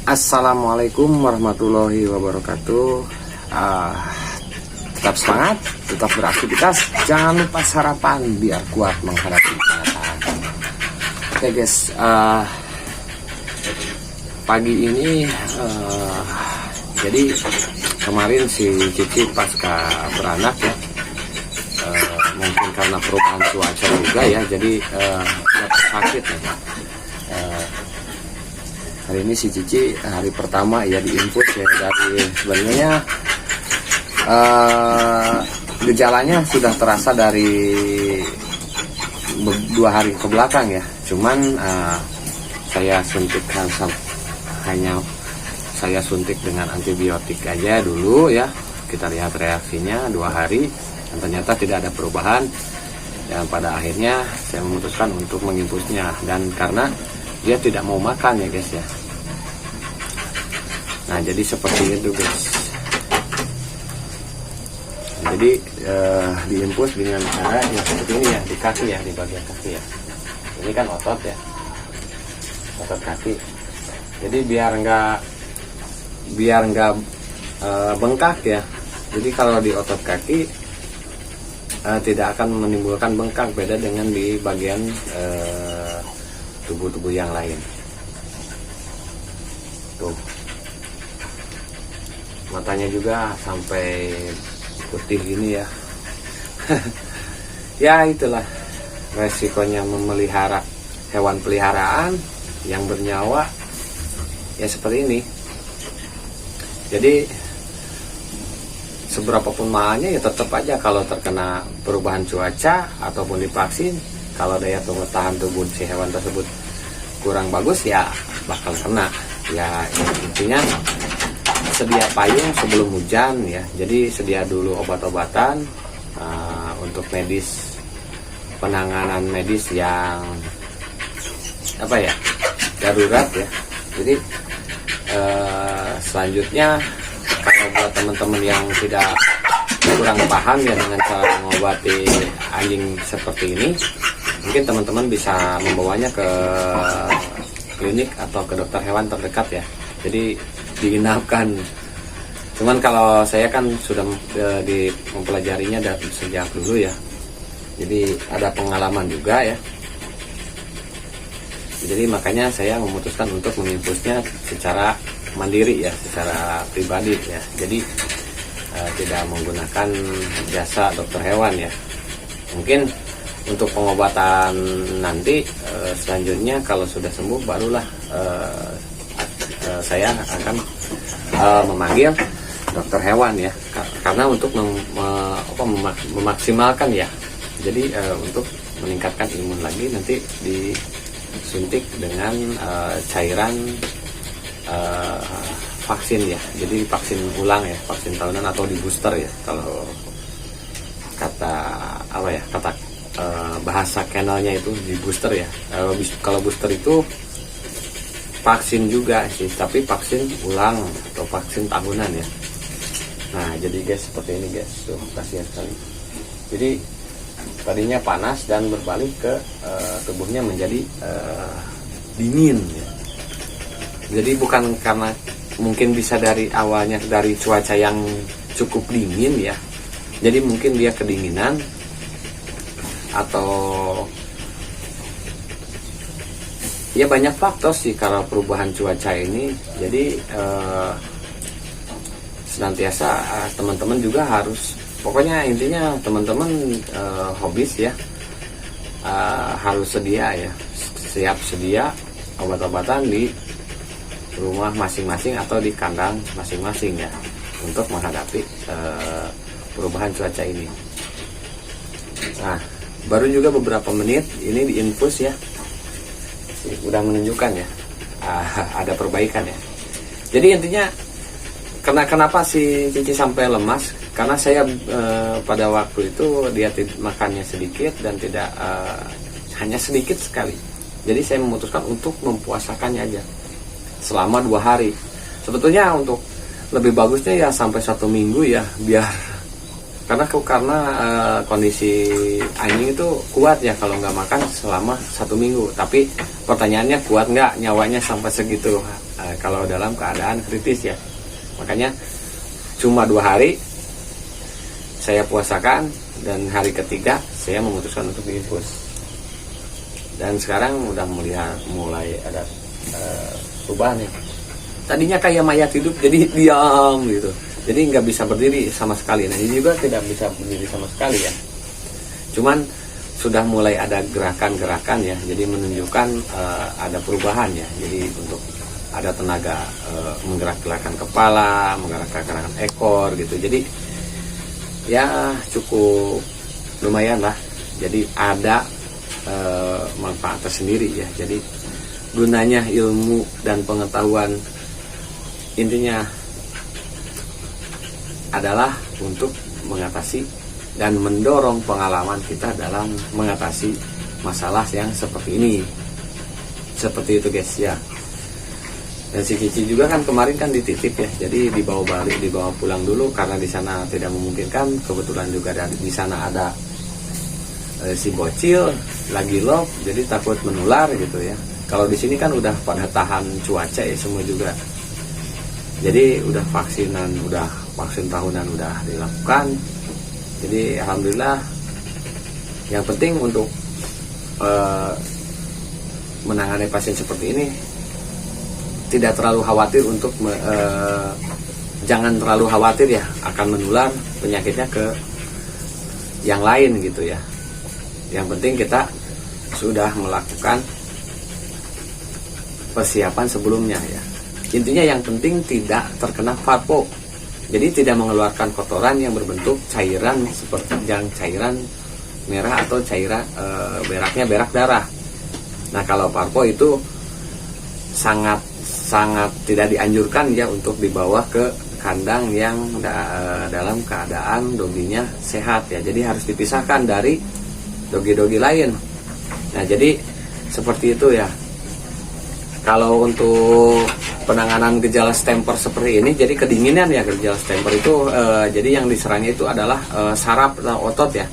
Assalamualaikum warahmatullahi wabarakatuh. Tetap semangat, tetap beraktivitas, jangan lupa sarapan biar kuat menghadapi kenyataan. Oke guys, pagi ini jadi kemarin si Cici pasca beranak ya, mungkin karena perubahan cuaca juga ya, jadi sakit ya. Hari ini si Cici hari pertama ya diinfus ya, dari sebenarnya gejalanya sudah terasa dari 2 hari ke belakang ya. Cuman saya suntikkan hanya saya suntik dengan antibiotik aja dulu ya. Kita lihat reaksinya 2 hari dan ternyata tidak ada perubahan. Dan pada akhirnya saya memutuskan untuk menginfusnya, dan karena dia tidak mau makan ya guys ya. Nah jadi seperti itu guys. Jadi diinfus dengan cara yang seperti ini ya, di kaki ya, di bagian kaki ya. Ini kan otot ya, otot kaki. Jadi biar nggak bengkak ya. Jadi kalau di otot kaki tidak akan menimbulkan bengkak, beda dengan di bagian tubuh-tubuh yang lain. Tuh, matanya juga sampai putih gini ya. Ya itulah resikonya memelihara hewan peliharaan yang bernyawa ya, seperti ini. Jadi seberapapun mahalnya ya tetap aja kalau terkena perubahan cuaca ataupun divaksin, kalau daya tahan tubuh si hewan tersebut kurang bagus ya bakal kena. Ya intinya sedia payung sebelum hujan ya. Jadi sedia dulu obat-obatan untuk medis, penanganan medis yang darurat ya. Jadi selanjutnya kalau buat teman-teman yang kurang paham ya dengan cara mengobati anjing seperti ini, mungkin teman-teman bisa membawanya ke klinik atau ke dokter hewan terdekat ya. Jadi diinapkan. Cuman kalau saya kan sudah mempelajarinya dari sejak dulu ya. Jadi ada pengalaman juga ya. Jadi makanya saya memutuskan untuk menginfusnya secara mandiri ya, secara pribadi ya. Jadi tidak menggunakan jasa dokter hewan ya. Mungkin untuk pengobatan nanti selanjutnya kalau sudah sembuh barulah saya akan memanggil dokter hewan ya, karena untuk memaksimalkan ya. Jadi untuk meningkatkan imun lagi, nanti disuntik dengan cairan vaksin ya. Jadi vaksin ulang ya, vaksin tahunan atau di booster ya, kalau kata bahasa kennelnya itu di booster ya. Kalau booster itu vaksin juga sih, tapi vaksin ulang atau vaksin tahunan ya. Nah jadi guys seperti ini guys, tuh kasihan sekali. Jadi tadinya panas dan berbalik ke tubuhnya menjadi dingin ya. Jadi bukan karena mungkin bisa dari awalnya dari cuaca yang cukup dingin ya. Jadi mungkin dia kedinginan atau ya banyak faktor sih kalau perubahan cuaca ini. Jadi senantiasa teman-teman juga harus, pokoknya intinya teman-teman hobis ya, harus siap sedia obat-obatan di rumah masing-masing atau di kandang masing-masing ya, untuk menghadapi perubahan cuaca ini. Nah baru juga beberapa menit ini diinfus ya, udah menunjukkan ya ada perbaikan ya. Jadi intinya kenapa si Cici sampai lemas, karena saya pada waktu itu dia makannya sedikit dan tidak hanya sedikit sekali. Jadi saya memutuskan untuk mempuasakannya aja selama 2 hari. Sebetulnya untuk lebih bagusnya ya sampai 1 minggu ya, biar karena kondisi anjing itu kuat ya kalau nggak makan selama 1 minggu. Tapi pertanyaannya kuat nggak nyawanya sampai segitu kalau dalam keadaan kritis ya. Makanya cuma 2 hari saya puasakan, dan hari ketiga saya memutuskan untuk diinfus. Dan sekarang udah mulai ada perubahan ya. Tadinya kayak mayat hidup, jadi diam gitu, jadi nggak bisa berdiri sama sekali. Nah ini juga tidak bisa berdiri sama sekali ya. Cuman sudah mulai ada gerakan-gerakan ya, jadi menunjukkan ada perubahan ya. Jadi untuk ada tenaga menggerak-gerakan kepala, menggerak-gerakan ekor gitu. Jadi ya cukup lumayan lah. Jadi ada manfaat tersendiri ya. Jadi gunanya ilmu dan pengetahuan intinya adalah untuk mengatasi dan mendorong pengalaman kita dalam mengatasi masalah yang seperti ini. Seperti itu guys ya. Dan si Cici juga kan kemarin kan dititip ya, jadi dibawa pulang dulu karena di sana tidak memungkinkan. Kebetulan juga di sana ada si bocil lagi love, jadi takut menular gitu ya. Kalau di sini kan udah pada tahan cuaca ya semua juga. Jadi udah vaksin tahunan udah dilakukan. Jadi alhamdulillah. Yang penting untuk menangani pasien seperti ini tidak terlalu khawatir untuk jangan terlalu khawatir ya akan menular penyakitnya ke yang lain gitu ya. Yang penting kita sudah melakukan persiapan sebelumnya ya. Intinya yang penting tidak terkena varpo. Jadi tidak mengeluarkan kotoran yang berbentuk cairan seperti cairan merah atau cairan beraknya berak darah. Nah kalau varpo itu sangat tidak dianjurkan ya untuk dibawa ke kandang yang dalam keadaan doginya sehat ya. Jadi harus dipisahkan dari dogi-dogi lain. Nah jadi seperti itu ya. Kalau untuk penanganan gejala stemper seperti ini, jadi kedinginan ya, gejala stemper itu jadi yang diserangnya itu adalah saraf atau otot ya.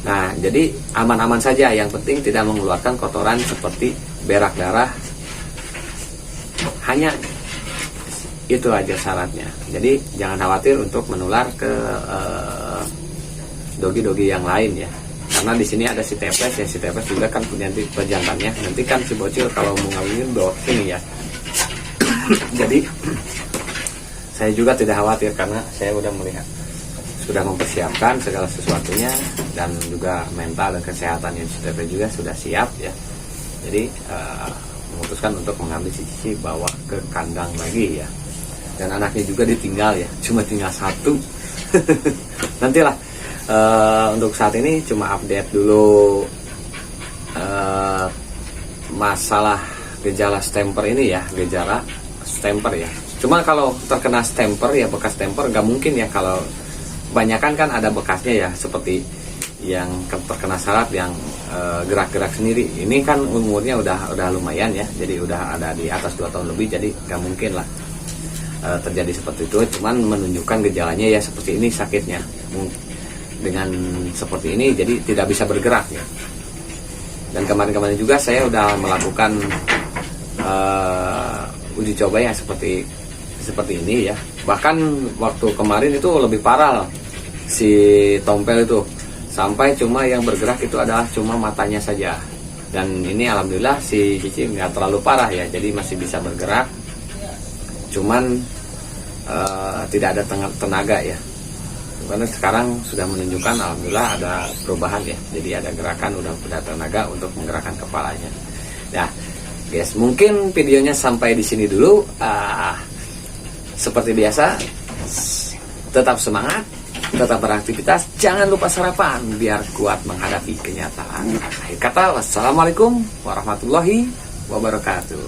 Nah jadi aman-aman saja, yang penting tidak mengeluarkan kotoran seperti berak darah. Hanya itu aja syaratnya. Jadi jangan khawatir untuk menular ke dogi-dogi yang lain ya. Karena di sini ada si tepes ya, si tepes juga kan punya pejantannya. Nanti kan si bocil kalau mau ngawinin bawa sini ya. Jadi saya juga tidak khawatir karena saya sudah mempersiapkan segala sesuatunya, dan juga mental dan kesehatan yang si tepes juga sudah siap ya. Jadi memutuskan untuk mengambil si Cici bawa ke kandang lagi ya. Dan anaknya juga ditinggal ya, cuma tinggal 1. Nantilah. Untuk saat ini cuma update dulu masalah gejala stemper ini ya, gejala stemper ya. Cuma kalau terkena stemper ya, bekas stemper nggak mungkin ya, kalau kebanyakan kan ada bekasnya ya, seperti yang terkena saraf yang gerak-gerak sendiri. Ini kan umurnya udah lumayan ya, jadi udah ada di atas 2 tahun lebih, jadi nggak mungkin lah terjadi seperti itu. Cuman menunjukkan gejalanya ya seperti ini sakitnya. Dengan seperti ini jadi tidak bisa bergerak ya. Dan kemarin-kemarin juga saya udah melakukan uji coba yang seperti ini ya. Bahkan waktu kemarin itu lebih parah si tompel itu, sampai cuma yang bergerak itu adalah cuma matanya saja. Dan ini alhamdulillah si Cici nggak terlalu parah ya, jadi masih bisa bergerak, cuman tidak ada tenaga ya. Karena sekarang sudah menunjukkan alhamdulillah ada perubahan ya. Jadi ada gerakan, udah tenaga untuk menggerakkan kepalanya. Nah, guys, mungkin videonya sampai di sini dulu. Seperti biasa, tetap semangat, tetap beraktivitas, jangan lupa sarapan biar kuat menghadapi kenyataan. Akhir kata, wassalamualaikum warahmatullahi wabarakatuh.